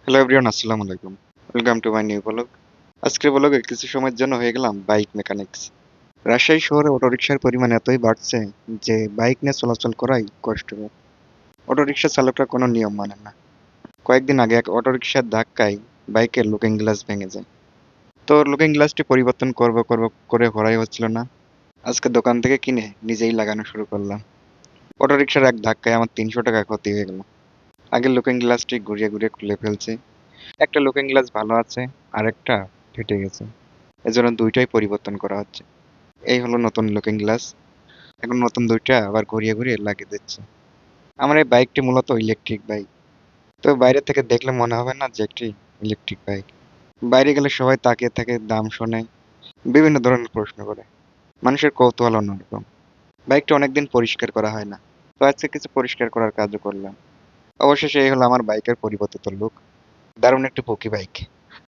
Hello everyone, আসসালামু আলাইকুম। Welcome to my new blog. আজকের ব্লগে কিছু সময়ের জন্য হয়ে গেলাম বাইক মেকানিক্স। রাজশাহী শহরে অটোরিকশার পরিমাণ এতই বাড়ছে যে বাইক নিয়ে চলাচল করাই কষ্টকর। অটোরিকশা চালকরা কোনো নিয়ম মানে না। কয়েকদিন আগে এক অটোরিকশার ধাক্কায় বাইকের লুকিং গ্লাস ভেঙে যায়। তো লুকিং গ্লাসটি পরিবর্তন করব করে করাই হচ্ছিল না। আজকে দোকান থেকে কিনে নিজেই লাগানো শুরু করলাম। অটোরিকশার এক ধাক্কায় আমার ৩০০ টাকা ক্ষতি হয়ে গেল। আগের লুকিং গ্লাসটি ঘুরিয়ে ঘুরিয়ে খুলে ফেলছে। একটা লুকিং গ্লাস ভালো আছে, আরেকটা ফেটে গেছে। এজন্য ২ টাই পরিবর্তন করা হচ্ছে। এই হলো নতুন লুকিং গ্লাস। এখন নতুন ২ টা আবার ঘুরিয়ে, ঘুরিয়ে লাগিয়ে দিচ্ছে। আমার এই বাইকটি মূলত ইলেকট্রিক বাইক। তো বাইরে থেকে দেখলে মনে হবে না যে একটি ইলেকট্রিক বাইক। বাইরে গেলে সবাই তাকিয়ে থাকে, দাম শোনে, বিভিন্ন ধরনের প্রশ্ন করে। মানুষের কৌতূহল অন্যরকম। বাইকটা অনেকদিন পরিষ্কার করা হয় না। তো আজকে কিছু পরিষ্কার করার কাজও করলাম। অবশেষে এই হলো আমার বাইকের পরিবর্তিত লুক। দারুণ একটি পকি বাইক।